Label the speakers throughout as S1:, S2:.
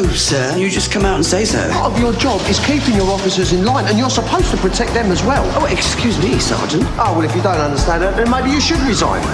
S1: Oh, sir, you just come out and say so.
S2: Part of your job is keeping your officers in line, and you're supposed to protect them as well.
S1: Oh, excuse me, Sergeant.
S2: Oh, well, if you don't understand that, then maybe you should resign.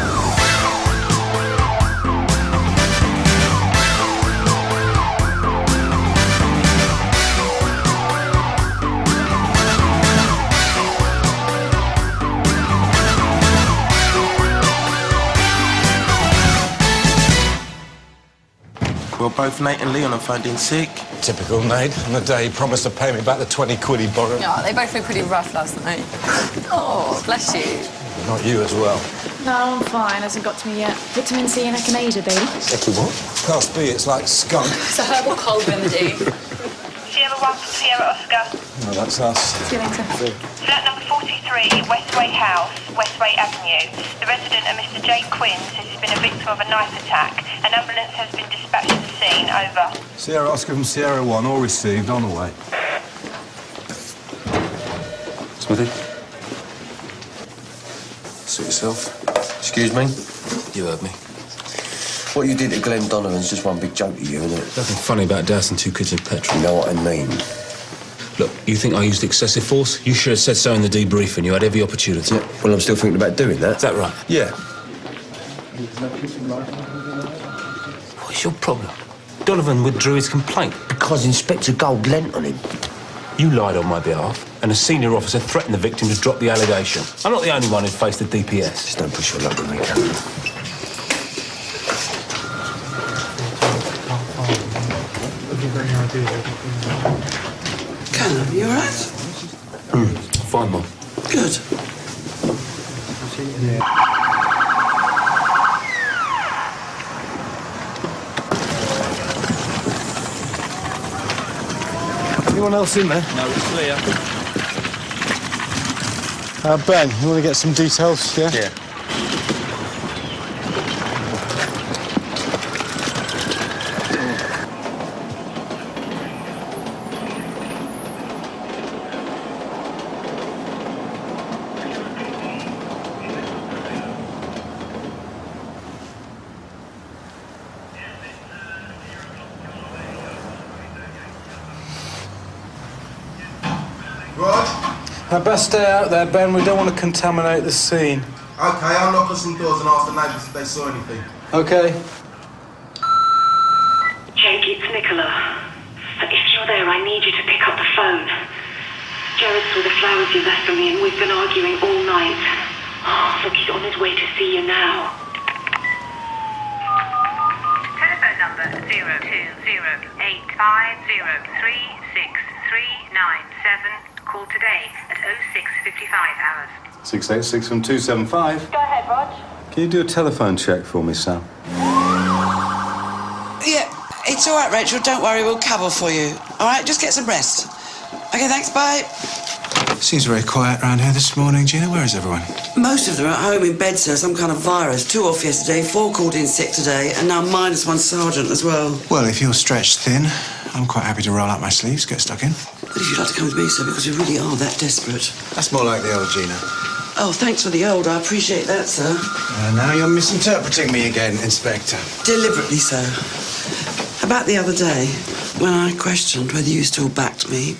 S3: Well, both Nate and Leon are found in sick.
S4: Typical Nate. On the day he promised to pay me back the 20 quid he borrowed.
S5: Yeah, they both look pretty rough last night. Oh, bless you.
S4: Not you as well.
S6: No, I'm fine. Hasn't got to me yet. Vitamin C and echinacea, baby.
S4: Second what? Class B, it's like skunk.
S5: It's a herbal cold remedy.
S7: Sierra 1 from Sierra Oscar.
S4: No, that's us.
S6: See you later.
S7: Flat number 43, Westway House, Westway Avenue. The resident, a Mr. Jake Quinn, says he's been a victim of a knife attack. An ambulance has been dispatched to the scene. Over.
S8: Sierra Oscar from Sierra 1, all received, on the way.
S3: Smithy? Suit yourself. Excuse me? You heard me. What you did to Glenn Donovan's just one big joke to you, isn't it?
S9: Nothing funny about dousing 2 kids in petrol.
S3: You know what I mean?
S9: Look, you think I used excessive force? You should have said so in the debriefing. You had every opportunity.
S3: Yeah, well, I'm still thinking about doing that.
S9: Is that right?
S3: Yeah.
S9: What's your problem? Donovan withdrew his complaint.
S3: Because Inspector Gold lent on him.
S9: You lied on my behalf, and a senior officer threatened the victim to drop the allegation. I'm not the only one who faced the DPS.
S3: Just don't push your luck with me, Cameron.
S1: Callum, you all right?
S9: Fine, Mum.
S1: Good.
S8: Anyone else in there?
S10: No, it's clear.
S8: Ben, you want to get some details, yeah?
S10: Yeah.
S8: Best stay out there, Ben. We don't want to contaminate the scene.
S11: OK, I'll knock on some doors and ask the neighbours if they saw anything.
S8: OK.
S12: Jake, it's Nicola. If you're there, I need you to pick up the phone. Jared saw the flowers you left for me and we've been arguing all night. Oh, look, he's on his way to see you now.
S7: Telephone number 020850363397. Call today at 06:55 hours.
S8: 686 from 275.
S7: Go ahead, Rog.
S8: Can you do a telephone check for me, Sam?
S1: Yeah, it's all right, Rachel. Don't worry, we'll cover for you. All right, just get some rest. OK, thanks, bye.
S13: Seems very quiet around here this morning, Gina. Where is everyone?
S1: Most of them are at home in bed, sir. Some kind of virus. 2 off yesterday, 4 called in sick today, and now -1 sergeant as well.
S13: Well, if you're stretched thin, I'm quite happy to roll up my sleeves, get stuck in.
S1: But if you'd like to come with me, sir, because we really are that desperate.
S13: That's more like the old Gina.
S1: Oh, thanks for the old. I appreciate that, sir.
S13: Now you're misinterpreting me again, Inspector.
S1: Deliberately so. About the other day, when I questioned whether you still backed me,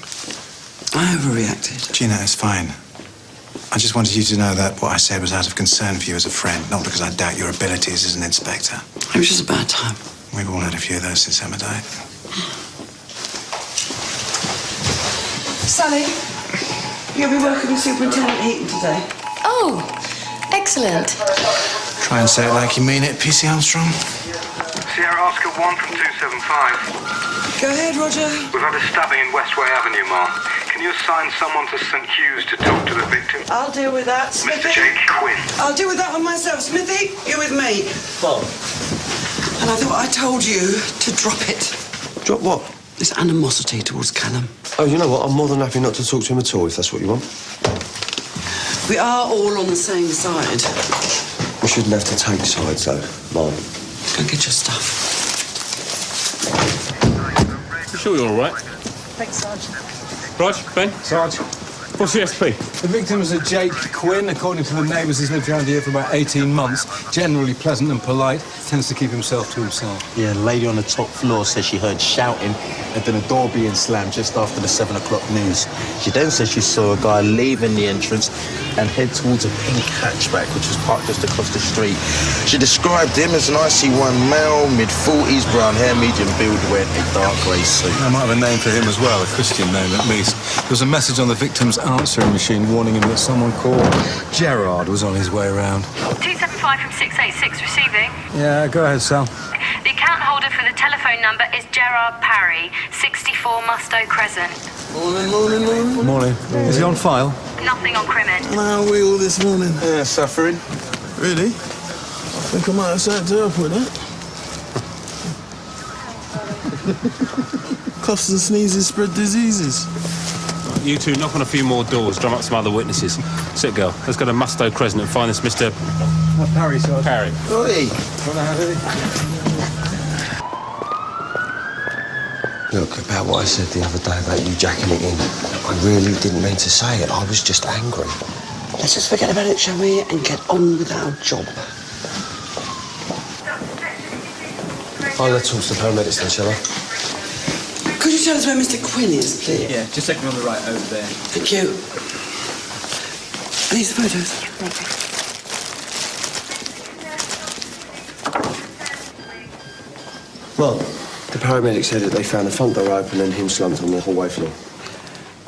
S1: I overreacted.
S13: Gina, it's fine. I just wanted you to know that what I said was out of concern for you as a friend, not because I doubt your abilities as an inspector.
S1: It was just a bad time.
S13: We've all had a few of those since Emma died.
S1: Sally, you'll be working with Superintendent Heaton today.
S5: Oh, excellent.
S13: Try and say it like you mean it, PC Armstrong.
S14: Sierra Oscar 1 from 275.
S1: Go ahead, Roger.
S14: We've had a stabbing in Westway Avenue, Ma. Can you assign someone to St Hughes to talk to the victim?
S1: I'll deal with that, Smithy.
S14: Mr. Jake Quinn.
S1: I'll deal with that one myself. Smithy, you're with me.
S2: Bob.
S1: And I thought I told you to drop it.
S2: Drop what?
S1: This animosity towards Callum.
S2: Oh, you know what? I'm more than happy not to talk to him at all, if that's what you want.
S1: We are all on the same side.
S2: We shouldn't have to take sides, though, Mom.
S1: Go and get your stuff.
S10: You sure you're all right?
S6: Thanks, Sarge.
S10: Rog, Ben?
S8: Sarge.
S9: What's the SP?
S4: The victim is a Jake Quinn. According to the neighbours, he's lived around here for about 18 months. Generally pleasant and polite. Tends to keep himself to himself.
S10: Yeah, a lady on the top floor says she heard shouting and then a door being slammed just after the 7 o'clock news. She then says she saw a guy leaving the entrance and head towards a pink hatchback, which was parked just across the street. She described him as an IC1 male, mid-40s, brown hair, medium build, wearing a dark grey suit.
S4: I might have a name for him as well, a Christian name at least. There was a message on the victim's answering machine warning him that someone called Gerard was on his way around.
S15: 275 from 686 receiving.
S4: Yeah, go ahead, Sal.
S15: The account holder for the telephone number is Gerard Parry, 64 Mustoe Crescent.
S11: Morning.
S4: Morning. Is he on file?
S15: Nothing on Crimin.
S11: How are we all this morning?
S10: Yeah, suffering.
S11: Really? I think I might have something to help with that. Coughs and sneezes spread diseases.
S9: You two knock on a few more doors, drum up some other witnesses. Sit, girl. Let's go to Mustoe Crescent and find this Mr.
S4: Parry, Sergeant.
S9: Parry.
S10: Oi!
S3: Look, about what I said the other day about you jacking it in, I really didn't mean to say it. I was just angry.
S1: Let's just forget about it, shall we, and get on with our job.
S3: I'll let talk to the paramedics then, shall I?
S1: Could you tell us where Mr. Quinn is, please?
S16: Yeah, just take me on the right over there.
S1: Thank you. Are these the photos?
S3: Well, the paramedics said that they found the front door open and him slumped on the hallway floor.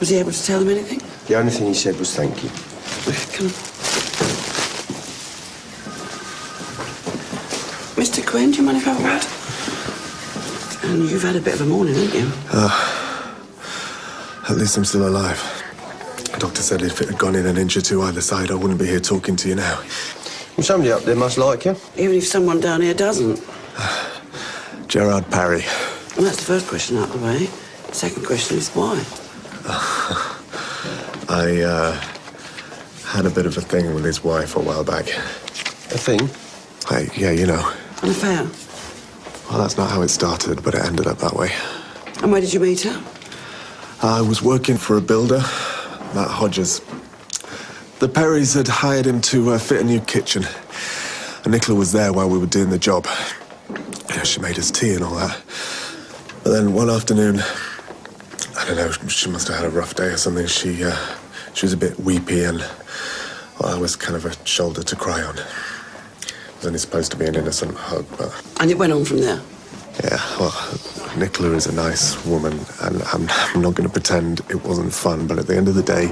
S1: Was he able to tell them anything?
S3: The only thing he said was thank you.
S1: Come on. Mr. Quinn, do you mind if I have a word? And you've had a bit of a morning, haven't you?
S11: At least I'm still alive. The doctor said if it had gone in an inch or two either side, I wouldn't be here talking to you now.
S3: Well, somebody up there must like you.
S1: Even if someone down here doesn't.
S11: Gerard Parry.
S1: Well, that's the first question out of the way. The second question is why?
S11: I had a bit of a thing with his wife a while back.
S3: A thing?
S11: Yeah, you know.
S1: An affair?
S11: Well, that's not how it started, but it ended up that way.
S1: And where did you meet her?
S11: I was working for a builder, Matt Hodges. The Perrys had hired him to fit a new kitchen. And Nicola was there while we were doing the job. Yeah, she made us tea and all that. But then one afternoon, I don't know, she must have had a rough day or something. She was a bit weepy and well, I was kind of a shoulder to cry on. It was only supposed to be an innocent hug, but...
S1: And it went on from there?
S11: Yeah, well, Nicola is a nice woman, and I'm not going to pretend it wasn't fun, but at the end of the day,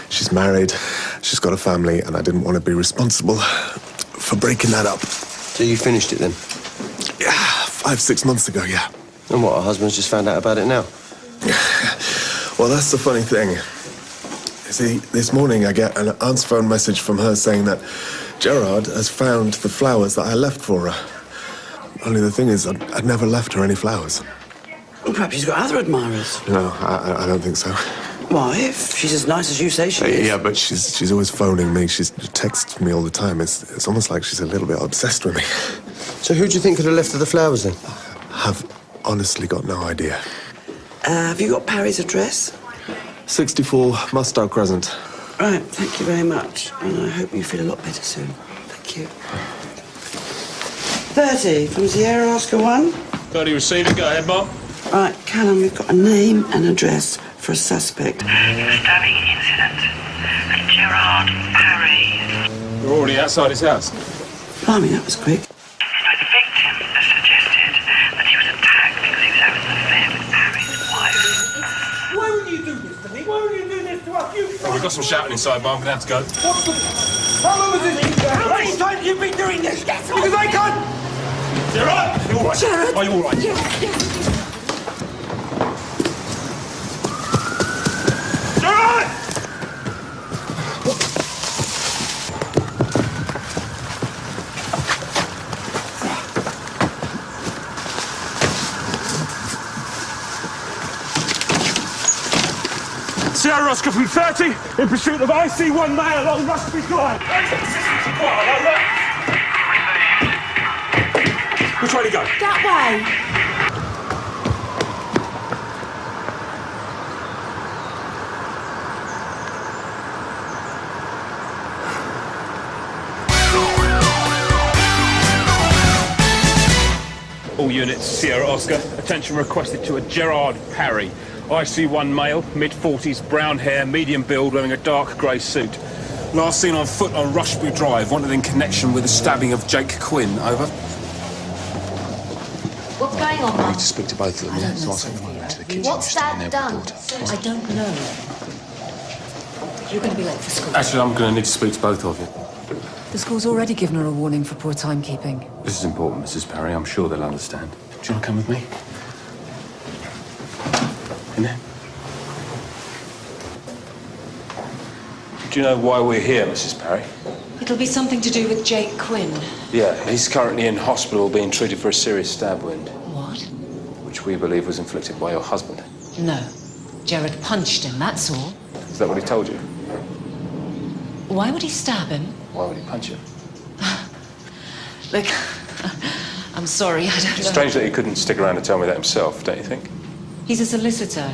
S11: she's married, she's got a family, and I didn't want to be responsible for breaking that up.
S3: So you finished it then?
S11: Yeah, 5-6 months ago, yeah.
S3: And what, her husband's just found out about it now?
S11: Well, that's the funny thing. You see, this morning I get an answer phone message from her saying that Gerard has found the flowers that I left for her. Only the thing is, I'd never left her any flowers.
S1: Well, perhaps she's got other admirers.
S11: No, I don't think so.
S1: Why, if she's as nice as you say she is?
S11: Yeah, but she's always phoning me. She texts me all the time. It's almost like she's a little bit obsessed with me.
S3: So who do you think could have left her the flowers then?
S11: I've honestly got no idea.
S1: Have you got Parry's address?
S11: 64 Mustoe Crescent.
S1: Right, thank you very much. And I hope you feel a lot better soon. Thank you. 30 from Sierra Oscar 1.
S9: 30 receiving. Go ahead, Bob.
S1: Right, Callum, we've got a name and address for a suspect.
S12: Stabbing incident at Gerard Parry.
S9: We're already outside his house.
S1: Blimey, that was quick.
S12: The victim has suggested that he was attacked because he was having an affair with Parry's wife.
S17: Why would you do this to me? Why would you do this to us?
S9: Oh, we've got some shouting inside, Bob. I'm going to have to go.
S17: How long has this been going on? How many times have you been doing this? Because I can't...
S9: Gerard! Are you all right?
S17: Gerard!
S9: Are you all right?
S17: Yes.
S9: Gerard! Sierra Oscar from 30 in pursuit of IC1 male along Rusby Drive. Which way to go?
S6: That way.
S9: All units, Sierra Oscar. Attention requested to a Gerard Parry. IC1 male, mid-40s, brown hair, medium build, wearing a dark grey suit. Last seen on foot on Rushby Drive, wanted in connection with the stabbing of Jake Quinn. Over.
S16: What's going on,
S13: I
S16: Mum?
S13: need to speak to both of them, yeah? So I'll take them over to the kitchen.
S16: What's
S13: Stand
S16: Dad
S13: there
S16: done?
S13: with the daughter.
S16: I don't know. You're going to be late for school.
S9: Actually, I'm going to need to speak to both of you.
S5: The school's already given her a warning for poor timekeeping.
S9: This is important, Mrs. Parry. I'm sure they'll understand. Do you want to come with me? In there? Do you know why we're here, Mrs. Parry?
S5: It'll be something to do with Jake Quinn.
S9: Yeah, he's currently in hospital being treated for a serious stab wound,
S5: What?
S9: which we believe was inflicted by your husband.
S5: No. Jared punched him, that's all.
S9: Is that what he told you?
S5: Why would he stab him?
S9: Why would he punch you?
S5: Look, I'm sorry, I don't know.
S9: Strange that he couldn't stick around and tell me that himself, don't you think?
S5: He's a solicitor.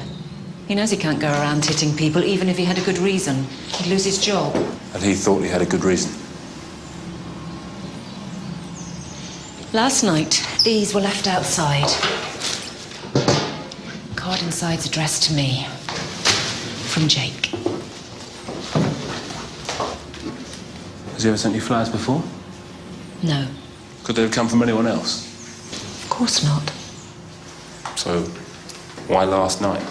S5: He knows he can't go around hitting people, even if he had a good reason. He'd lose his job.
S9: And he thought he had a good reason.
S5: Last night, these were left outside. Card inside's addressed to me. From Jake.
S9: Has he ever sent you flowers before?
S5: No,
S9: Could they have come from anyone else?
S5: of course not.
S9: So, why last night?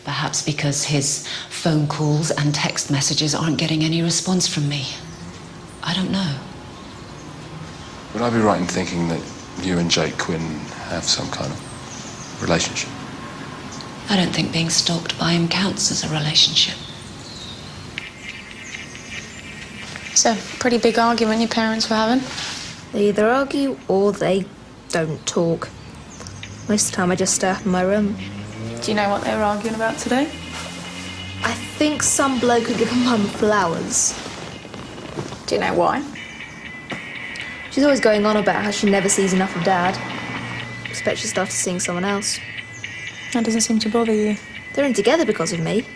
S5: Perhaps because his phone calls and text messages aren't getting any response from me. I don't know.
S9: Would I be right in thinking that you and Jake Quinn have some kind of relationship?
S5: I don't think being stalked by him counts as a relationship.
S6: It's a pretty big argument your parents were having.
S18: They either argue or they don't talk. Most of the time I just stay up in my room.
S6: Do you know what they were arguing about today?
S18: I think some bloke had given Mum flowers.
S6: Do you know why?
S18: She's always going on about how she never sees enough of Dad. Expect she started seeing someone else.
S6: That doesn't seem to bother you.
S18: They're in together because of me.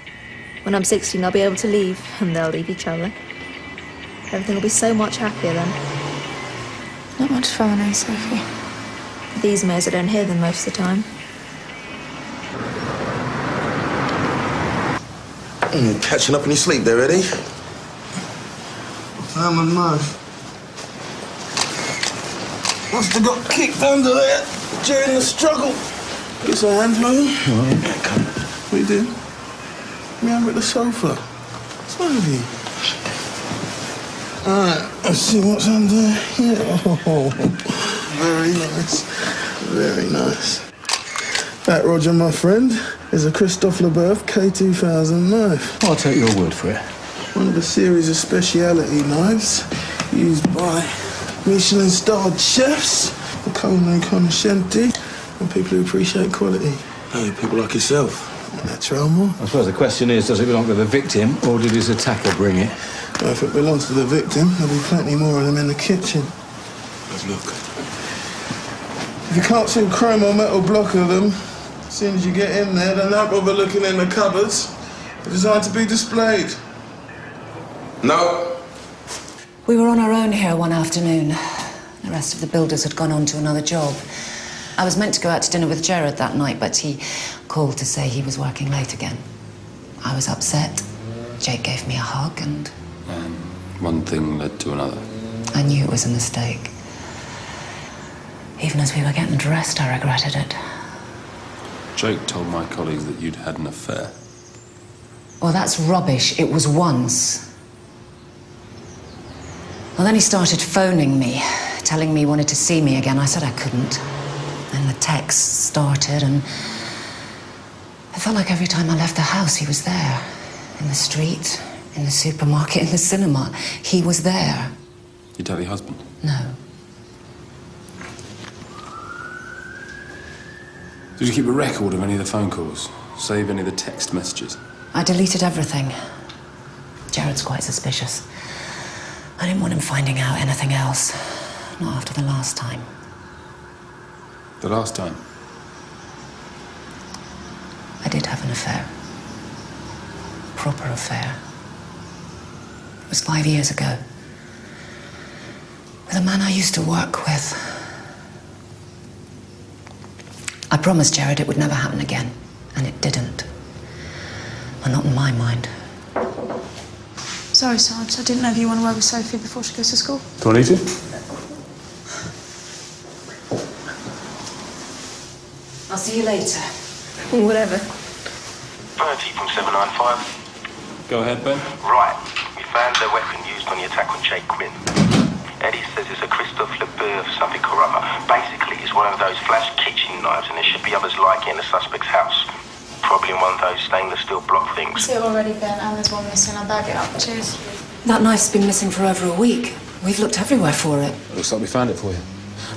S18: When I'm 16, I'll be able to leave, and they'll leave each other. Everything will be so much happier then.
S6: Not much fun, eh, Sophie?
S18: These mares, I don't hear them most of the time.
S19: Catching up on your sleep there, Eddie?
S17: I'm a knife. Must have got kicked under there during the struggle. Get some hands, man. Yeah, come on. What are you doing? Me over at the sofa. What's wrong with you? Alright, let's see what's under here. Oh, very nice. Very nice. That, Roger, my friend, is a Christophe Leboeuf K2000 knife.
S13: I'll take your word for it.
S17: One of a series of speciality knives used by Michelin-starred chefs, the culinary cognoscenti, and people who appreciate quality. Hey, people like yourself. That's right, more.
S4: I suppose the question is, does it belong to the victim, or did his attacker bring it?
S17: Well, if it belongs to the victim, there'll be plenty more of them in the kitchen. But look, if you can't see a chrome or metal block of them, as soon as you get in there, then don't bother looking in the cupboards. They're designed to be displayed. No.
S5: We were on our own here one afternoon. The rest of the builders had gone on to another job. I was meant to go out to dinner with Jared that night, but he called to say he was working late again. I was upset. Jake gave me a hug and
S9: One thing led to another.
S5: I knew it was a mistake. Even as we were getting dressed, I regretted it.
S9: Jake told my colleagues that you'd had an affair.
S5: Well, that's rubbish. It was once. Well, then he started phoning me, telling me he wanted to see me again. I said I couldn't. And the texts started, and I felt like every time I left the house, he was there. In the street, in the supermarket, in the cinema. He was there.
S9: You tell your husband?
S5: No.
S9: Did you keep a record of any of the phone calls? Save any of the text messages?
S5: I deleted everything. Jared's quite suspicious. I didn't want him finding out anything else. Not after the last time.
S9: The last time?
S5: I did have an affair. Proper affair. It was 5 years ago. With a man I used to work with. I promised Jared it would never happen again, and it didn't. Well, not in my mind.
S6: Sorry, Sarge. I didn't know if you want to work with Sophie before she goes to school.
S9: Do I need to?
S5: I'll see you later.
S18: Whatever.
S14: Bertie from 795.
S9: Go ahead, Ben.
S14: Right. We found the weapon used on the attack on Jake Quinn. Eddie says it's a Christophe Leboeuf something or other. Basically, it's one of those flash kitchen knives, and there should be others like it in the suspect's house. Probably in one of those stainless steel block things.
S6: See it already, Ben, and there's one missing. I'll bag it up. Cheers.
S5: That knife's been missing for over a week. We've looked everywhere for it.
S9: Looks like we found it for you.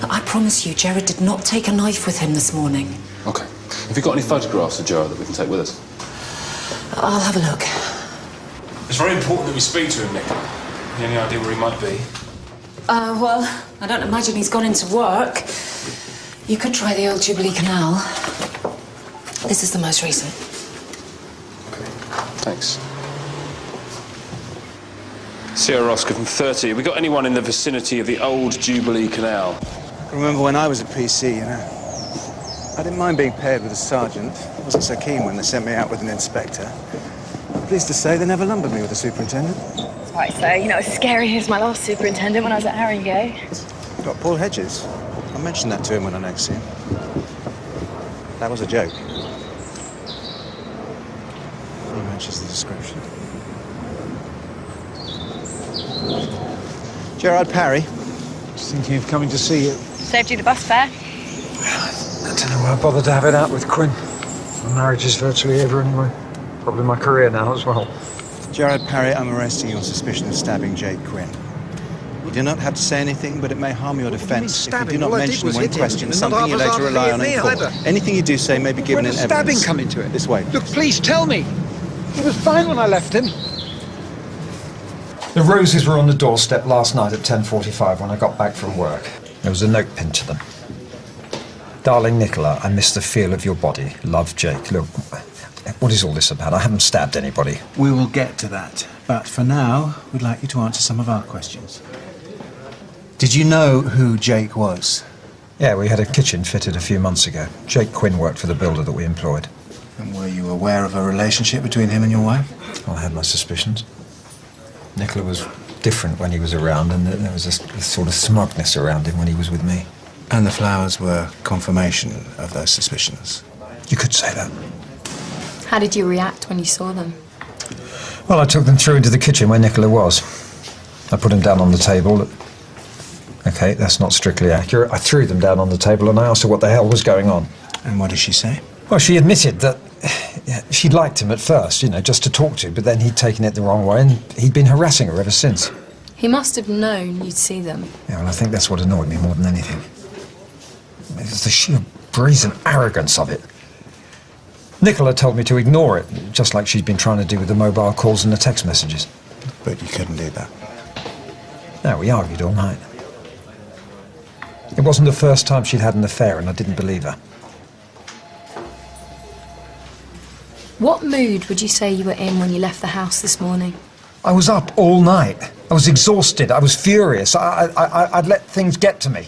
S5: I promise you, Jared did not take a knife with him this morning.
S9: OK. Have you got any photographs of Gerard that we can take with us?
S5: I'll have a look.
S9: It's very important that we speak to him, Nick. Any idea where he might be?
S5: Well, I don't imagine he's gone into work. You could try the old Jubilee Canal. This is the most recent.
S9: OK. Thanks. Sierra Oscar from 30. Have we got anyone in the vicinity of the old Jubilee Canal?
S13: I remember when I was at PC, you know. I didn't mind being paired with a sergeant. I wasn't so keen when they sent me out with an inspector. I'm pleased to say they never lumbered me with a superintendent.
S6: That's right, so you're not as scary as my last superintendent when I was at Haringey.
S13: Got Paul Hedges. I'll mention that to him when I next see him. That was a joke. He matches the description. Gerard Parry.
S16: Just thinking of coming to see you.
S6: Saved you the bus fare.
S16: I don't know why I bothered to have it out with Quinn. My marriage is virtually over anyway. Probably my career now as well.
S13: Gerard Parry, I'm arresting you on suspicion of stabbing Jake Quinn. You do not have to say anything, but it may harm your defence if you do not mention when questioned something you later rely on in court. Anything you do say may be given in evidence.
S16: Where does stabbing come into it?
S13: This way.
S16: Look, please tell me. He was fine when I left him. The roses were on the doorstep last night at 10:45 when I got back from work. There was a note pinned to them. Darling Nicola, I miss the feel of your body. Love, Jake. Look, what is all this about? I haven't stabbed anybody.
S13: We will get to that. But for now, we'd like you to answer some of our questions. Did you know who Jake was?
S16: Yeah, we had a kitchen fitted a few months ago. Jake Quinn worked for the builder that we employed.
S13: And were you aware of a relationship between him and your wife?
S16: I had my suspicions. Nicola was different when he was around, and there was a sort of smugness around him when he was with me.
S13: And the flowers were confirmation of those suspicions?
S16: You could say that.
S18: How did you react when you saw them?
S16: Well, I took them through into the kitchen where Nicola was. I put him down on the table. OK, that's not strictly accurate. I threw them down on the table and I asked her what the hell was going on.
S13: And what did she say?
S16: Well, she admitted that she'd liked him at first, you know, just to talk to, but then he'd taken it the wrong way and he'd been harassing her ever since.
S18: He must have known you'd see them.
S16: Yeah, well, I think that's what annoyed me more than anything. It was the sheer brazen arrogance of it. Nicola told me to ignore it, just like she'd been trying to do with the mobile calls and the text messages.
S13: But you couldn't do that.
S16: No, we argued all night. It wasn't the first time she'd had an affair, and I didn't believe her.
S18: What mood would you say you were in when you left the house this morning?
S16: I was up all night. I was exhausted. I was furious. I'd let things get to me.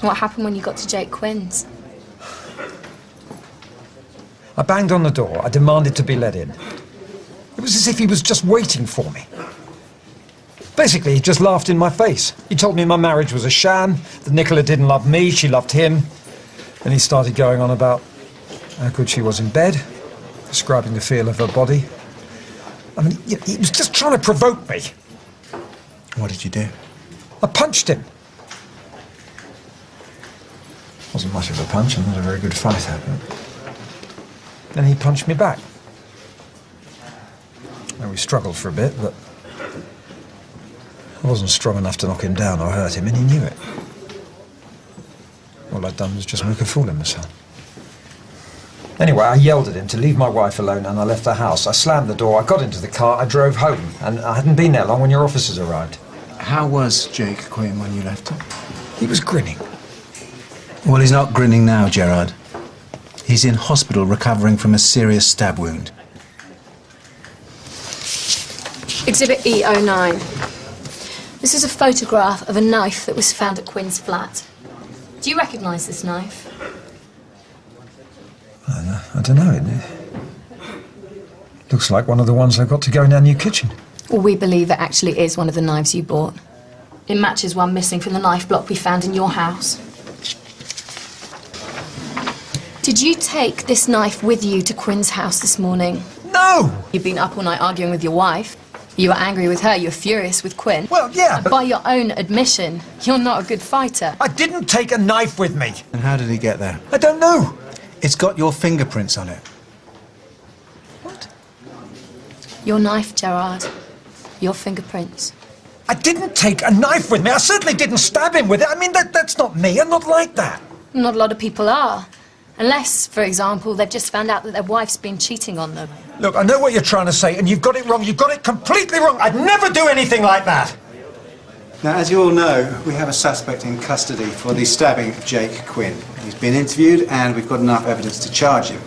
S18: What happened when you got to Jake Quinn's?
S16: I banged on the door. I demanded to be let in. It was as if he was just waiting for me. Basically, he just laughed in my face. He told me my marriage was a sham, that Nicola didn't love me, she loved him. Then he started going on about how good she was in bed, describing the feel of her body. I mean, he was just trying to provoke me.
S13: What did you do?
S16: I punched him. Wasn't much of a punch, I'm not a very good fighter, but... Then he punched me back. And we struggled for a bit, but I wasn't strong enough to knock him down or hurt him, and he knew it. All I'd done was just make a fool of myself. Anyway, I yelled at him to leave my wife alone, and I left the house. I slammed the door, I got into the car, I drove home, and I hadn't been there long when your officers arrived.
S13: How was Jake Quinn when you left him?
S16: He was grinning.
S13: Well, he's not grinning now, Gerard. He's in hospital recovering from a serious stab wound.
S18: Exhibit E09. This is a photograph of a knife that was found at Quinn's flat. Do you recognise this knife?
S16: I don't know. It looks like one of the ones I got to go in our new kitchen.
S18: Well, we believe it actually is one of the knives you bought. It matches one missing from the knife block we found in your house. Did you take this knife with you to Quinn's house this morning?
S16: No!
S18: You've been up all night arguing with your wife. You were angry with her, you were furious with Quinn.
S16: Well, yeah, but...
S18: By your own admission, you're not a good fighter.
S16: I didn't take a knife with me.
S13: And how did he get there?
S16: I don't know.
S13: It's got your fingerprints on it.
S18: Your knife, Gerard. Your fingerprints.
S16: I didn't take a knife with me. I certainly didn't stab him with it. I mean, that's not me. I'm not like that.
S18: Not a lot of people are. Unless, for example, they've just found out that their wife's been cheating on them.
S16: Look, I know what you're trying to say, and you've got it wrong. You've got it completely wrong. I'd never do anything like that.
S13: Now, as you all know, we have a suspect in custody for the stabbing of Jake Quinn. He's been interviewed, and we've got enough evidence to charge him.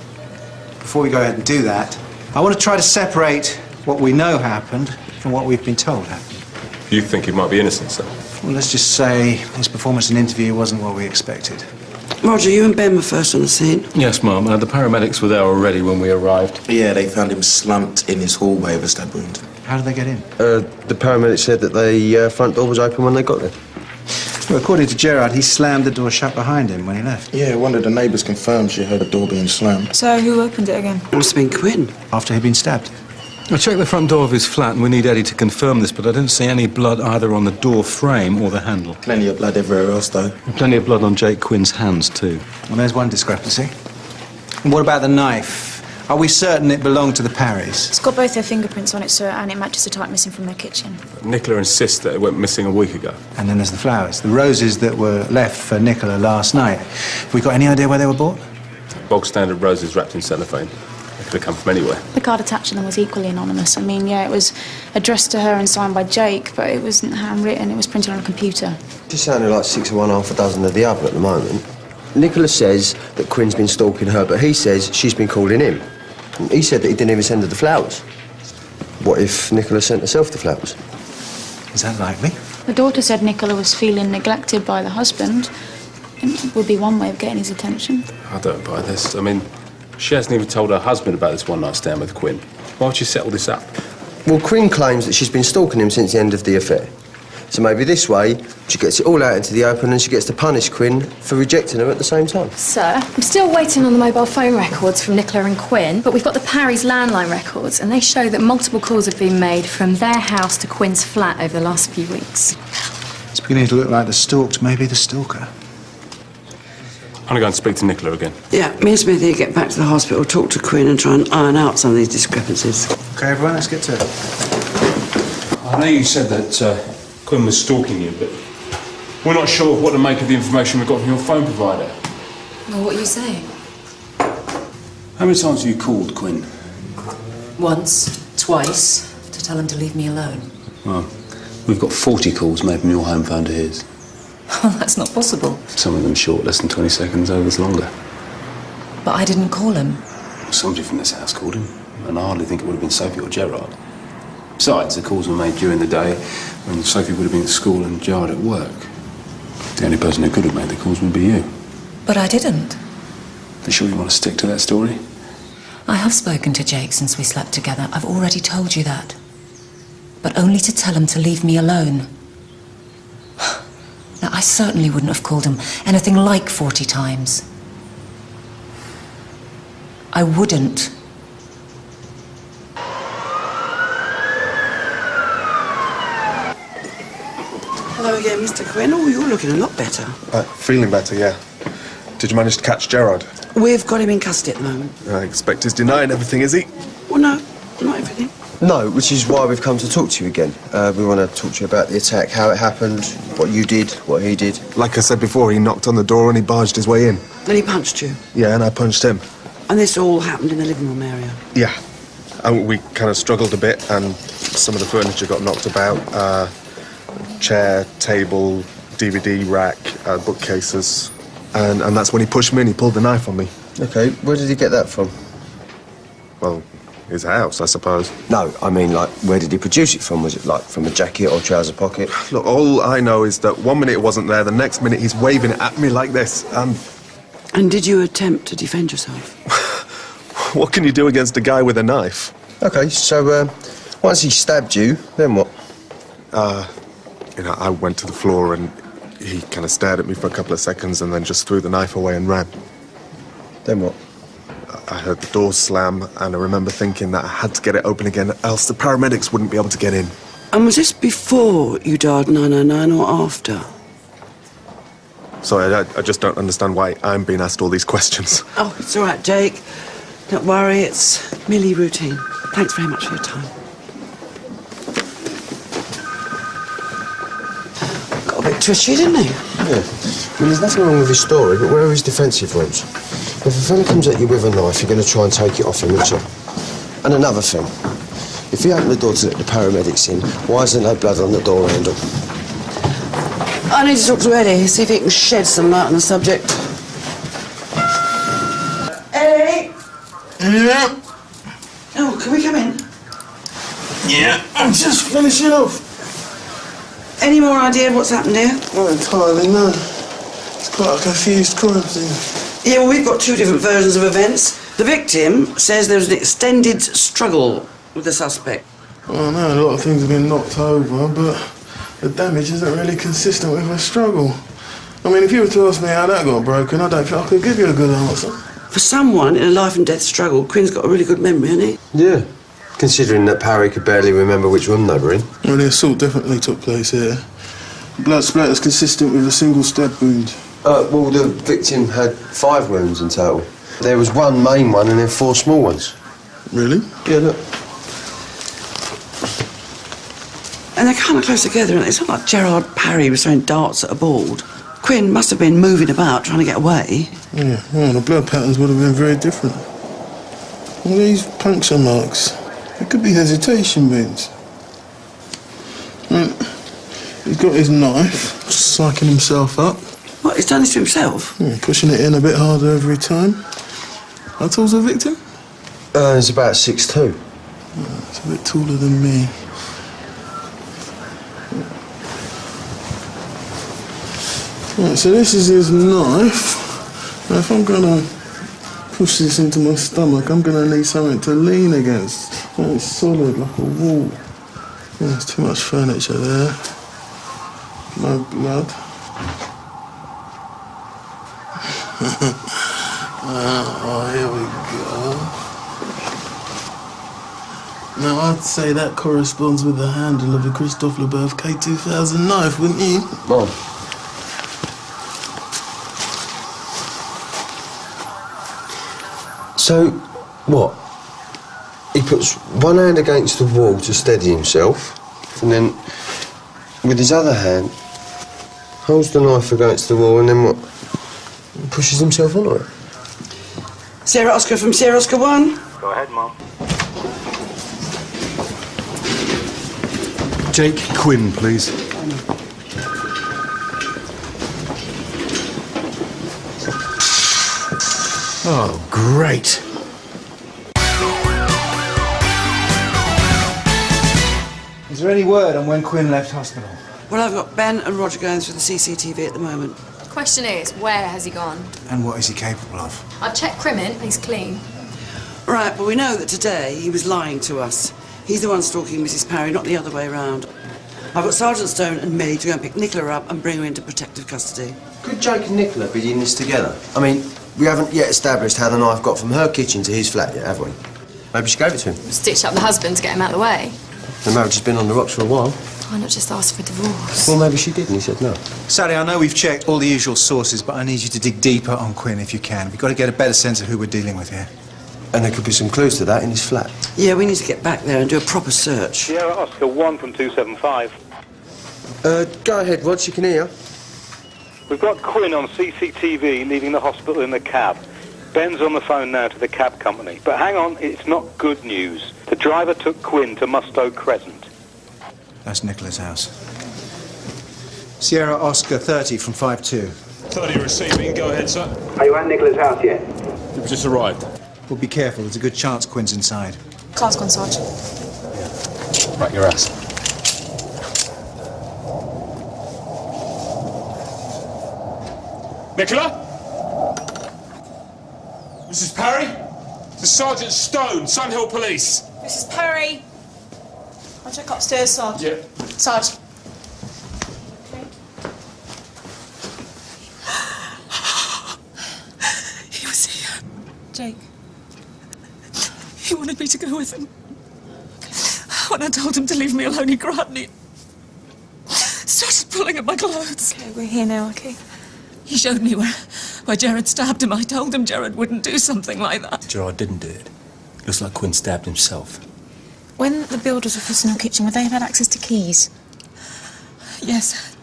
S13: Before we go ahead and do that, I want to try to separate what we know happened from what we've been told happened.
S9: You think he might be innocent, sir?
S13: Well, let's just say his performance in interview wasn't what we expected.
S1: Roger, you and Ben were first on the scene.
S3: Yes, Mum. The paramedics were there already when we arrived.
S19: Yeah, they found him slumped in his hallway with a stab wound.
S13: How did they get in?
S3: The paramedics said that the front door was open when they got there.
S13: Well, according to Gerard, he slammed the door shut behind him when he left.
S19: Yeah, one of the neighbours confirmed she heard the door being slammed.
S6: So who opened it again?
S1: Must have been Quinn.
S13: After he'd been stabbed.
S4: I checked the front door of his flat, and we need Eddie to confirm this, but I didn't see any blood either on the door frame or the handle.
S19: Plenty of blood everywhere else, though.
S4: And plenty of blood on Jake Quinn's hands, too.
S13: Well, there's one discrepancy. And what about the knife? Are we certain it belonged to the Parrys?
S6: It's got both their fingerprints on it, sir, and it matches the type missing from their kitchen.
S9: Nicola insists that it went missing a week ago.
S13: And then there's the flowers. The roses that were left for Nicola last night. Have we got any idea where they were bought?
S9: Bog standard roses wrapped in cellophane. They could have come from anywhere.
S6: The card attached to them was equally anonymous. I mean, yeah, it was addressed to her and signed by Jake, but it wasn't handwritten, it was printed on a computer.
S3: She's sounding like 6 of one, half a dozen of the other at the moment. Nicola says that Quinn's been stalking her, but he says she's been calling him. He said that he didn't even send her the flowers. What if Nicola sent herself the flowers?
S13: Is that likely?
S6: The daughter said Nicola was feeling neglected by the husband. It would be one way of getting his attention.
S9: I don't buy this. I mean, she hasn't even told her husband about this one-night stand with Quinn. Why would she settle this up?
S3: Well, Quinn claims that she's been stalking him since the end of the affair. So maybe this way, she gets it all out into the open and she gets to punish Quinn for rejecting her at the same time.
S18: Sir, I'm still waiting on the mobile phone records from Nicola and Quinn, but we've got the Parrys' landline records, and they show that multiple calls have been made from their house to Quinn's flat over the last few weeks.
S13: It's beginning to look like the stalked may be the stalker.
S9: I'm going to go and speak to Nicola again.
S1: Yeah, me and Smithy get back to the hospital, talk to Quinn and try and iron out some of these discrepancies.
S13: OK, everyone, let's get to it.
S9: I know you said that Quinn was stalking you, but we're not sure what to make of the information we got from your phone provider.
S5: Well, what are you saying?
S9: How many times have you called Quinn?
S5: Once, twice, to tell him to leave me alone.
S9: Well, we've got 40 calls made from your home phone to his.
S5: Well, that's not possible.
S9: Some of them short, less than 20 seconds, others longer.
S5: But I didn't call him.
S9: Somebody from this house called him, and I hardly think it would have been Sophie or Gerard. Besides, the calls were made during the day when Sophie would have been at school and Gerard at work. The only person who could have made the calls would be you.
S5: But I didn't.
S9: You sure you want to stick to that story?
S5: I have spoken to Jake since we slept together. I've already told you that. But only to tell him to leave me alone. Now, I certainly wouldn't have called him anything like 40 times. I wouldn't.
S1: Hello again, Mr. Quinn. Oh, you're looking a lot better.
S11: Feeling better, yeah. Did you manage to catch Gerard?
S1: We've got him in custody at the moment.
S11: I expect he's denying everything, is he?
S1: Well, no, not everything.
S3: No, which is why we've come to talk to you again. We want to talk to you about the attack, how it happened, what you did, what he did.
S11: Like I said before, he knocked on the door and he barged his way in.
S1: Then he punched you.
S11: Yeah, and I punched him.
S1: And this all happened in the living room area?
S11: Yeah. And we kind of struggled a bit and some of the furniture got knocked about. Chair, table, DVD rack, bookcases. And that's when he pushed me and he pulled the knife on me.
S3: OK, where did he get that from?
S11: Well, his house, I suppose.
S3: No, I mean, like, where did he produce it from? Was it, like, from a jacket or trouser pocket?
S11: Look, all I know is that one minute it wasn't there, the next minute he's waving it at me like this.
S1: And did you attempt to defend yourself?
S11: What can you do against a guy with a knife?
S3: OK, so, once he stabbed you, then what?
S11: You know, I went to the floor and he kind of stared at me for a couple of seconds and then just threw the knife away and ran.
S3: Then what?
S11: I heard the door slam and I remember thinking that I had to get it open again, else the paramedics wouldn't be able to get in.
S1: And was this before you dialed 999 or after?
S11: Sorry, I just don't understand why I'm being asked all these questions.
S1: Oh, it's all right, Jake. Don't worry, it's merely routine. Thanks very much for your time. Got a bit twitchy, didn't he?
S3: Yeah. I mean, there's nothing wrong with his story, but where are his defensive rooms? If a fella comes at you with a knife, you're going to try and take it off him, aren't you? And another thing, if he opened the door to let the paramedics in, why isn't there blood on the door handle?
S1: I need to talk to Eddie, see if he can shed some light on the subject. Eddie?
S17: Yeah?
S1: Oh, can we come in?
S17: Yeah, I'm just finishing off.
S1: Any more idea of what's happened here?
S17: Not entirely, no. It's quite a confused crime scene.
S1: Yeah, well, we've got two different versions of events. The victim says there was an extended struggle with the suspect.
S17: Well, I know a lot of things have been knocked over, but the damage isn't really consistent with a struggle. I mean, if you were to ask me how that got broken, I don't think I could give you a good answer.
S1: For someone in a life and death struggle, Quinn's got a really good memory, hasn't he?
S3: Yeah. Considering that Parry could barely remember which room they were in.
S17: Well, the assault definitely took place here. Blood splatters consistent with a single stab wound.
S3: Well, the victim had 5 wounds in total. There was one main one and then 4 small ones.
S17: Really?
S3: Yeah, look.
S1: And they're kind of close together, and it's not like Gerard Parry was throwing darts at a board. Quinn must have been moving about, trying to get away.
S17: Yeah, well, the blood patterns would have been very different. All these puncture marks, it could be hesitation wounds. He's got his knife, psyching himself up.
S1: What, he's done this to himself?
S17: Yeah, pushing it in a bit harder every time. How tall's the victim?
S3: He's about 6'2".
S17: It's a bit taller than me. Right, so this is his knife. Now, if I'm gonna push this into my stomach, I'm gonna need something to lean against. It's solid, like a wall. Yeah, there's too much furniture there. No blood. Oh, here we go. Now, I'd say that corresponds with the handle of the Christophe Leboeuf K2000 knife, wouldn't you?
S3: Mom. So, what? He puts one hand against the wall to steady himself, and then, with his other hand, holds the knife against the wall, and then what? Pushes himself onto it.
S1: Sierra Oscar from Sierra Oscar 1.
S14: Go ahead, Mum.
S4: Jake Quinn, please. Oh, great.
S13: Is there any word on when Quinn left hospital?
S1: Well, I've got Ben and Roger going through the CCTV at the moment.
S18: The question is, where has he gone?
S13: And what is he capable of?
S18: I've checked Crimmins, he's clean.
S1: Right, but we know that today he was lying to us. He's the one stalking Mrs. Parry, not the other way round. I've got Sergeant Stone and Millie to go and pick Nicola up and bring her into protective custody.
S3: Could Jake and Nicola be in this together? I mean, we haven't yet established how the knife got from her kitchen to his flat yet, have we? Maybe she gave it to him.
S18: Stitched up the husband to get him out of the way.
S3: The marriage has been on the rocks for a while.
S18: Why not just ask for divorce?
S3: Well, maybe she did, and he said no.
S13: Sally, I know we've checked all the usual sources, but I need you to dig deeper on Quinn if you can. We've got to get a better sense of who we're dealing with here.
S3: And there could be some clues to that in his flat.
S1: Yeah, we need to get back there and do a proper search.
S14: Sierra Oscar 1 from 275.
S3: Go ahead, Rod, you can hear.
S14: We've got Quinn on CCTV leaving the hospital in the cab. Ben's on the phone now to the cab company. But hang on, it's not good news. The driver took Quinn to Mustow Crescent.
S13: That's Nicola's house. Sierra Oscar 30 from 5-2.
S9: 30 receiving. Go ahead, sir.
S20: Are you at Nicola's house yet?
S9: We've just arrived.
S13: Well, be careful. There's a good chance Quinn's inside.
S6: Car's gone, Sarge.
S4: Right your ass.
S9: Nicola? Mrs. Parry? This is Sergeant Stone, Sunhill Police.
S6: Mrs. Perry. I'll check upstairs, Sarge.
S9: Yeah.
S6: Sarge.
S20: He was here.
S6: Jake.
S20: He wanted me to go with him. When I told him to leave me alone, he grabbed me. Started pulling at my clothes.
S6: Okay, we're here now, okay?
S20: He showed me where Gerard stabbed him. I told him Gerard wouldn't do something like that.
S21: Gerard didn't do it. Looks like Quinn stabbed himself.
S6: When the builders were fitting your kitchen, would they have had access to keys?
S20: Yes.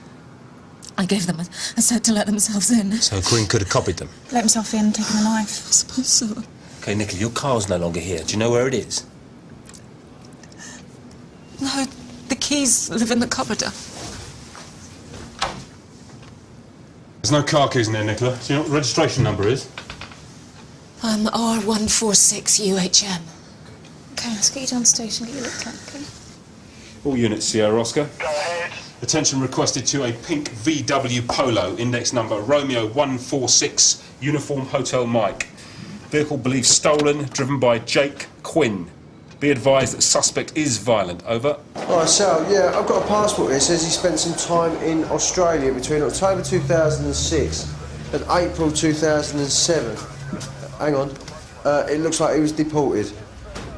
S20: I gave them a set to let themselves in.
S21: So Quinn could have copied them.
S6: Let himself in and taken the knife.
S20: I suppose so.
S21: Okay, Nicola, your car's no longer here. Do you know where it is?
S20: No, the keys live in the cupboard.
S9: There's no car keys in there, Nicola. Do you know what the registration number is?
S20: R146UHM.
S6: Okay, let's get you downstairs and get you looked at, okay?
S9: All units, Sierra Oscar. Go ahead. Attention requested to a pink VW Polo, index number Romeo 146, uniform Hotel Mike. Vehicle believed stolen, driven by Jake Quinn. Be advised that suspect is violent. Over.
S3: All right, Sal, yeah, I've got a passport here. It says he spent some time in Australia between October 2006 and April 2007. Hang on. It looks like he was deported.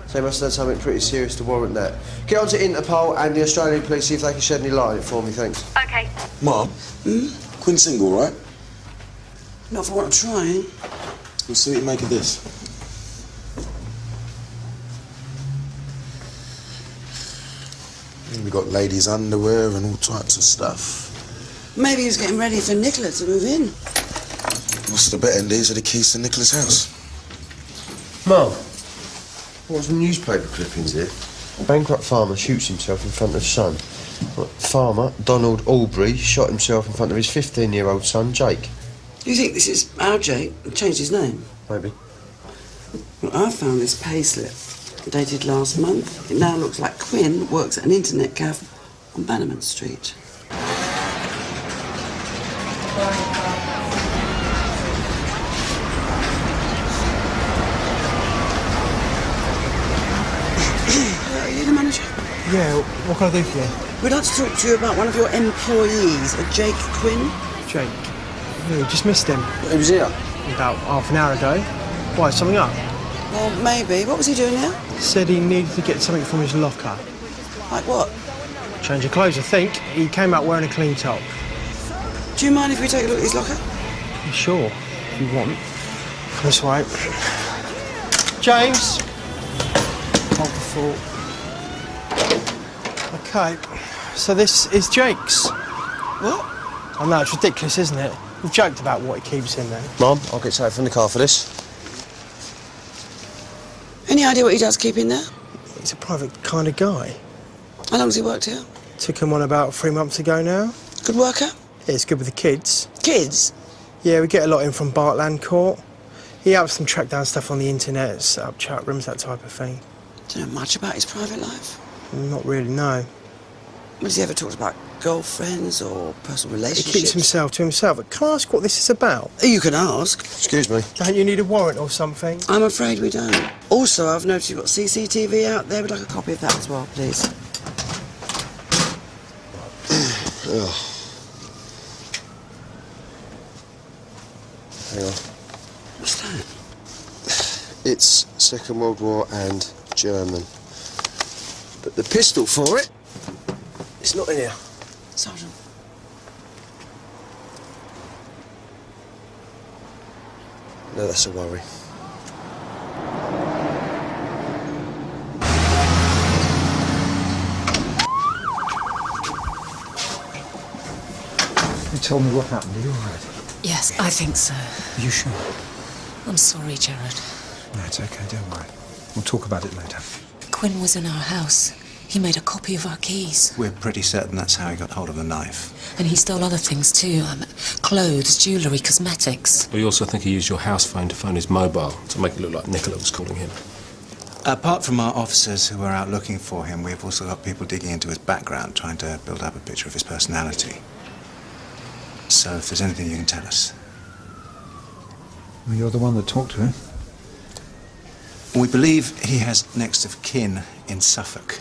S3: So he must have done something pretty serious to warrant that. Get on to Interpol and the Australian police, see if they can shed any light on it for me, thanks.
S15: Okay.
S19: Mum, Quinn's single, right?
S1: Not for what I'm trying.
S19: We'll see what you make of this. We got ladies' underwear and all types of stuff.
S1: Maybe he was getting ready for Nicola to move in.
S19: What's the bet? And these are the keys to Nicola's house.
S3: Mum, what's the newspaper clippings here? A bankrupt farmer shoots himself in front of son. Farmer Donald Albury shot himself in front of his 15-year-old son, Jake.
S1: Do you think this is our Jake? Changed his name?
S3: Maybe.
S1: Well, I found this payslip, dated last month. It now looks like Quinn works at an internet cafe on Bannerman Street. Are you the manager?
S2: Yeah, what can I do for you?
S1: We'd like to talk to you about one of your employees, a Jake Quinn.
S2: Jake. Yeah, we just missed him.
S3: He was here?
S2: About half an hour ago. Why, something up?
S1: Well, maybe. What was he doing here?
S2: Said he needed to get something from his locker.
S1: Like what?
S2: Change of clothes, I think. He came out wearing a clean top.
S1: Do you mind if we take a look at his locker?
S2: Sure, if you want. This way. James! Hold the fort. Okay, so this is Jake's.
S1: What?
S2: I know, it's ridiculous, isn't it? We've joked about what he keeps in there.
S3: Mum, I'll get something from the car for this.
S1: Any idea what he does keep in there?
S2: He's a private kind of guy.
S1: How long has he worked here?
S2: Took him on about 3 months ago now.
S1: Good worker?
S2: Yeah, he's good with the kids.
S1: Kids?
S2: Yeah, we get a lot in from Bartland Court. He helps them track down stuff on the internet, set up chat rooms, that type of thing.
S1: Do you know much about his private life?
S2: Not really, no.
S1: Has he ever talked about girlfriends or personal
S2: He
S1: relationships?
S2: keeps himself to himself. But can I ask what this is about?
S1: You can ask.
S3: Excuse me.
S2: Don't you need a warrant or something?
S1: I'm afraid we don't. Also, I've noticed you've got CCTV out there. We'd like a copy of that as well, please.
S3: Hang on.
S1: What's that?
S3: It's Second World War and German. But the pistol for it, it's not in here.
S1: Sergeant.
S3: No, that's a worry.
S16: You told me what happened. Are you all right?
S20: Yes, I think so.
S16: Are you sure?
S20: I'm sorry, Gerard.
S16: No, it's okay, don't worry. We'll talk about it later.
S20: Quinn was in our house. He made a copy of our keys.
S13: We're pretty certain that's how he got hold of the knife.
S20: And he stole other things too. Clothes, jewellery, cosmetics.
S21: We also think he used your house phone to phone his mobile to make it look like Nicola was calling him.
S13: Apart from our officers who were out looking for him, we've also got people digging into his background, trying to build up a picture of his personality. So if there's anything you can tell us.
S16: Well, you're the one that talked to him.
S13: We believe he has next of kin in Suffolk.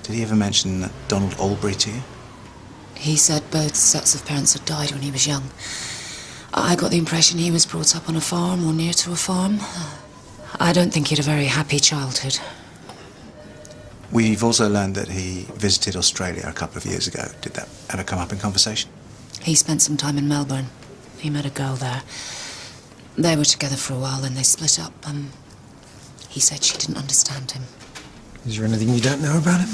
S13: Did he ever mention Donald Albury to you?
S5: He said both sets of parents had died when he was young. I got the impression he was brought up on a farm or near to a farm. I don't think he had a very happy childhood.
S13: We've also learned that he visited Australia a couple of years ago. Did that ever come up in conversation?
S5: He spent some time in Melbourne. He met a girl there. They were together for a while, then they split up. He said she didn't understand him.
S16: Is there anything you don't know about him?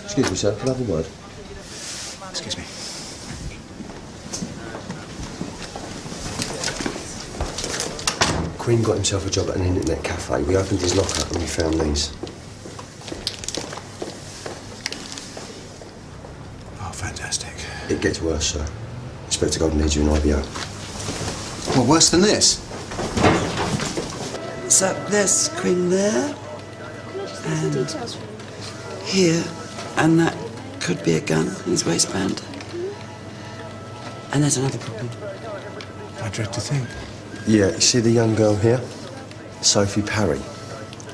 S3: Excuse me, sir. Can I have a word?
S13: Excuse me.
S3: Quinn got himself a job at an internet cafe. We opened his locker and we found these.
S13: Oh, fantastic.
S3: It gets worse, sir. Inspector Golden needs you in IBO.
S13: Well, worse than this?
S1: So there's Quinn there, and here, and that could be a gun in his waistband. And there's another problem.
S13: I dread to think.
S3: Yeah, you see the young girl here? Sophie Parry,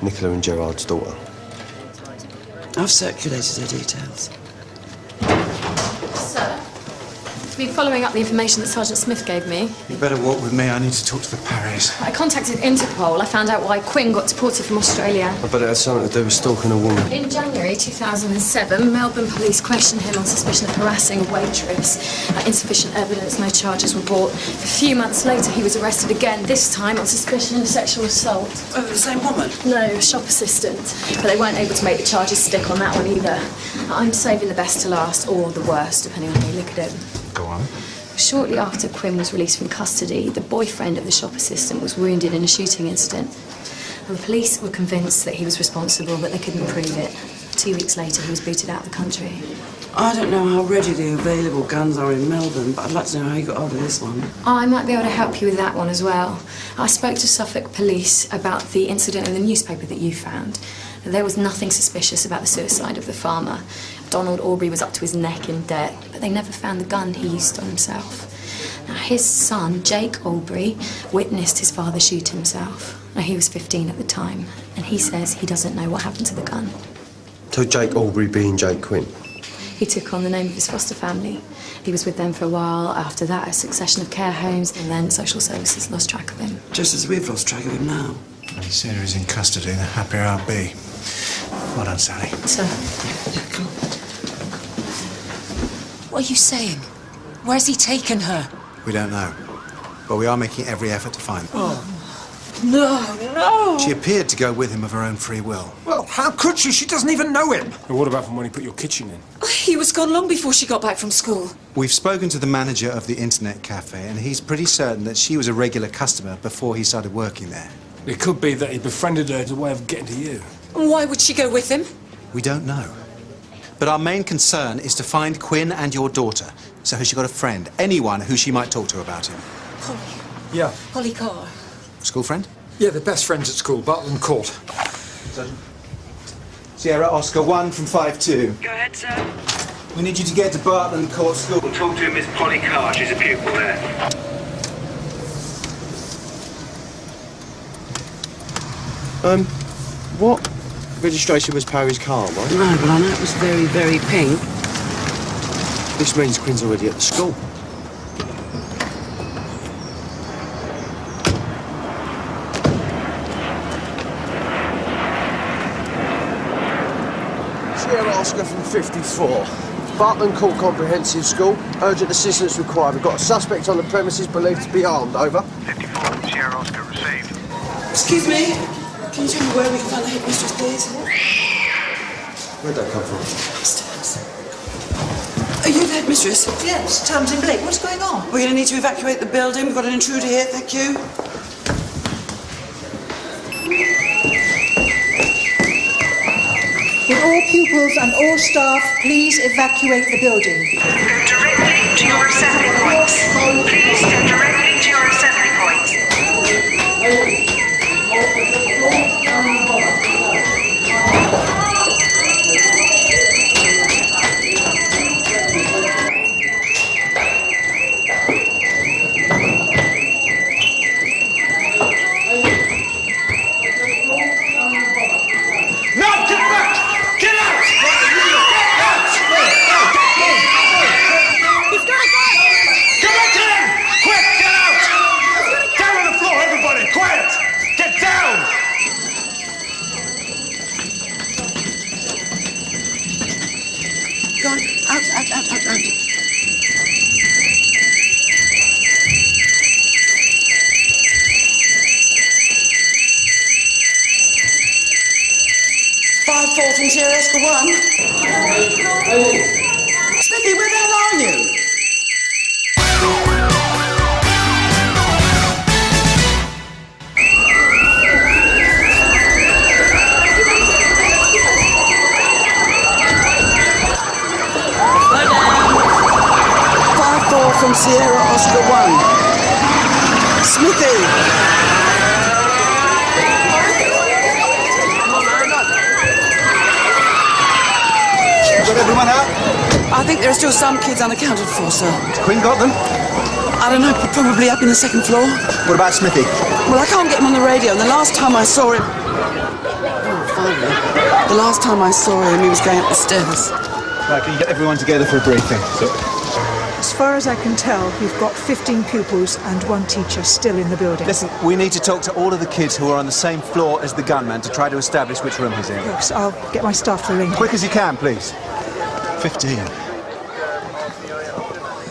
S3: Nicola and Gerard's daughter.
S1: I've circulated her details.
S18: Sir, I've been following up the information that Sergeant Smith gave me.
S13: You better walk with me. I need to talk to the Parrys.
S18: I contacted Interpol. I found out why Quinn got deported from Australia.
S3: I bet it had something to do with stalking a woman.
S18: In January 2007, Melbourne police questioned him on suspicion of harassing a waitress. Insufficient evidence, no charges were brought. A few months later, he was arrested again, this time on suspicion of sexual assault.
S1: Oh, the same woman?
S18: No, shop assistant. But they weren't able to make the charges stick on that one either. I'm saving the best to last, or the worst, depending on how you look at it.
S13: Go on.
S18: Shortly after Quinn was released from custody, the boyfriend of the shop assistant was wounded in a shooting incident. Well, the police were convinced that he was responsible, but they couldn't prove it. 2 weeks later, he was booted out of the country.
S1: I don't know how readily available guns are in Melbourne, but I'd like to know how you got hold of this one.
S18: I might be able to help you with that one as well. I spoke to Suffolk Police about the incident in the newspaper that you found. There was nothing suspicious about the suicide of the farmer. Donald Albury was up to his neck in debt, but they never found the gun he used on himself. Now, his son, Jake Albury, witnessed his father shoot himself. Now, he was 15 at the time, and he says he doesn't know what happened to the gun.
S3: So Jake Albury being Jake Quinn?
S18: He took on the name of his foster family. He was with them for a while. After that, a succession of care homes, and then social services lost track of him.
S1: Just as we've lost track of him now.
S13: The sooner he's in custody, the happier I'll be. Well done, Sally.
S18: Sir.
S5: What are you saying? Where's he taken her?
S13: We don't know. But we are making every effort to find her.
S20: Oh. No!
S13: She appeared to go with him of her own free will.
S16: Well, how could she? She doesn't even know him.
S21: Well, what about from when he put your kitchen in?
S20: He was gone long before she got back from school.
S13: We've spoken to the manager of the internet cafe, and he's pretty certain that she was a regular customer before he started working there.
S21: It could be that he befriended her as a way of getting to you.
S20: Why would she go with him?
S13: We don't know. But our main concern is to find Quinn and your daughter. So has she got a friend? Anyone who she might talk to about him?
S20: Holly.
S16: Yeah.
S20: Holly Carr.
S13: School friend?
S16: Yeah, they're best friends at school, Bartland Court.
S13: Sierra Oscar 1 from 5-2.
S12: Go ahead, sir.
S13: We need you to get to Bartland Court School.
S14: We'll talk to Miss Polly Carr. She's a pupil there.
S3: What registration was Parry's car, right?
S1: No, but I know it was very, very pink.
S3: This means Quinn's already at the school. Sierra Oscar from 54. Bartland Court Comprehensive School. Urgent assistance required. We've got a suspect on the premises believed to be armed. Over.
S14: 54, Sierra Oscar received.
S1: Excuse me? Can you tell me where we can find the headmistress, please?
S3: Where'd that come from?
S1: Upstairs. Are you the headmistress?
S20: Yes, Tamsin Blake. What's going on?
S1: We're going to need to evacuate the building. We've got an intruder here. Thank you.
S7: Will all pupils and all staff please evacuate the building?
S12: Go directly to your assembly points. Please go directly to your assembly points.
S1: from Sierra Oscar 1. Smithy, where the hell are you? From Sierra Oscar 1. Smithy!
S13: Got everyone out?
S1: I think there are still some kids unaccounted for, sir.
S13: Quinn got them?
S1: I don't know, probably up in the second floor.
S13: What about Smithy?
S1: Well, I can't get him on the radio, and the last time I saw him... Oh, finally. The last time I saw him, he was going up the stairs.
S13: Right, can you get everyone together for a briefing?
S7: As far as I can tell, we've got 15 pupils and 1 teacher still in the building.
S13: Listen, we need to talk to all of the kids who are on the same floor as the gunman to try to establish which room he's in.
S7: Yes, I'll get my staff to ring.
S13: Quick as you can, please. 15.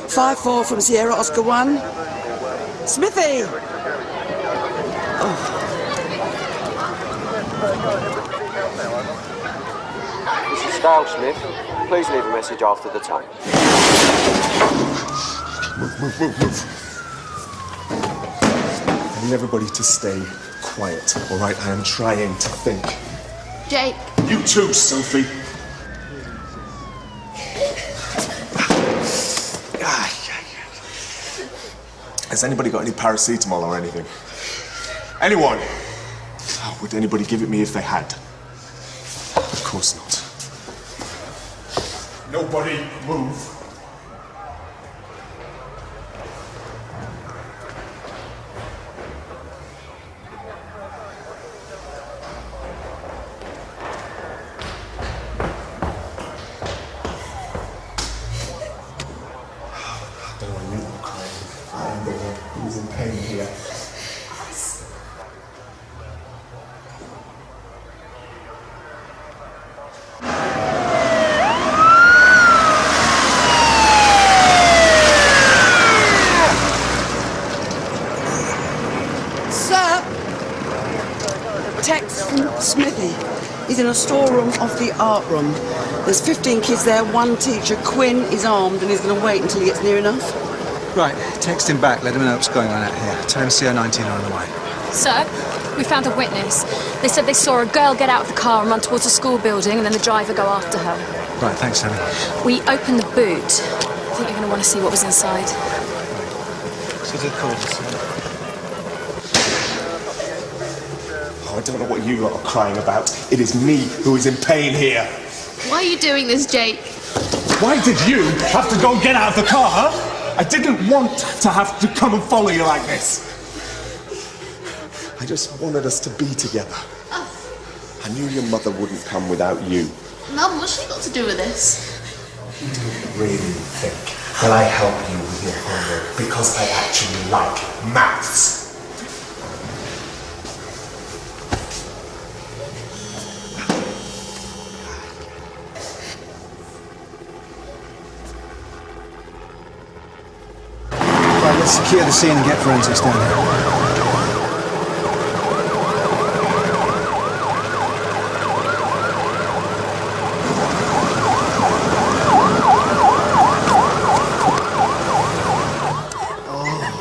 S1: 5-4 from Sierra Oscar 1. Smithy! Oh.
S3: This is Dale Smith. Please leave a message after the tone.
S11: Move. I need everybody to stay quiet, all right? I am trying to think.
S8: Jake.
S11: You too, Sophie. Has anybody got any paracetamol or anything? Anyone? Oh, would anybody give it me if they had? Of course not. Nobody move. He's in pain here.
S1: Sir! Text from Smithy. He's in a storeroom off the art room. There's 15 kids there, 1 teacher. Quinn is armed and he's going to wait until he gets near enough.
S13: Right, text him back, let him know what's going on out here. Tell him CO19 are on the way.
S18: Sir, we found a witness. They said they saw a girl get out of the car and run towards a school building and then the driver go after her.
S13: Right, thanks, Sammy.
S18: We opened the boot. I think you're going to want to see what was inside.
S13: So they called us.
S11: Oh, I don't know what you lot are crying about. It is me who is in pain here.
S8: Why are you doing this, Jake?
S11: Why did you have to go get out of the car, huh? I didn't want to have to come and follow you like this. I just wanted us to be together. I knew your mother wouldn't come without you.
S8: Mum, what's she got to do with this?
S11: You don't really think that I help you with your homework because I actually like maths.
S13: Right, let's secure the scene and get forensics down here.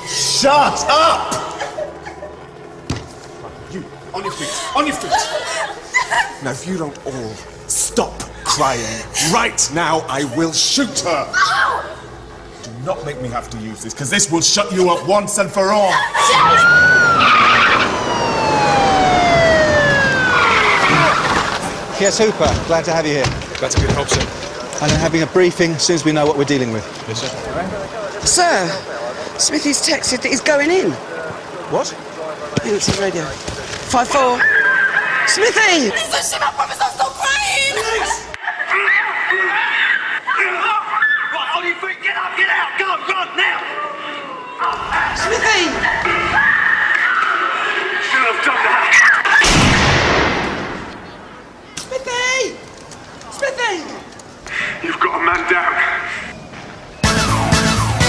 S11: Shut up! You, on your feet, on your feet. Now, if you don't all stop crying right now, I will shoot her. Do not make me have to use this, because this will shut you up once and for all.
S13: Yes, Hooper, glad to have you here.
S21: Glad to be of help, sir.
S13: And I'm having a briefing as soon as we know what we're dealing with.
S21: Yes, sir.
S1: Sir, Smithy's texted that he's going in.
S13: What?
S1: Hang on to the radio. 5-4. Smithy!
S8: Listen, I promise I'll stop crying!
S22: Right, on your feet, get up, get out, go, run, now!
S1: Smithy!
S22: Shouldn't have done that!
S1: Smithy! Smithy!
S22: You've got a man down.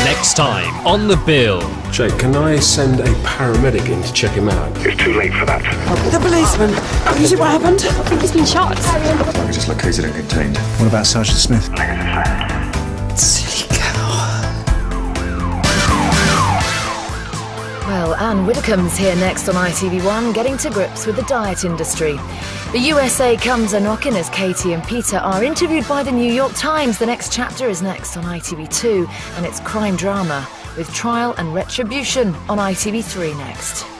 S23: Next time on The Bill.
S21: Jake, can I send a paramedic in to check him out?
S22: It's too late for that.
S1: help you. The policeman. You see what happened?
S10: I think he's been shot.
S17: Target just located and contained.
S13: What about Sergeant Smith?
S1: Silly girl.
S23: Well, Anne Widdecombe's here next on ITV1, getting to grips with the diet industry. The USA comes a-knocking as Katie and Peter are interviewed by the New York Times. The next chapter is next on ITV2, and it's crime drama with Trial and Retribution on ITV3 next.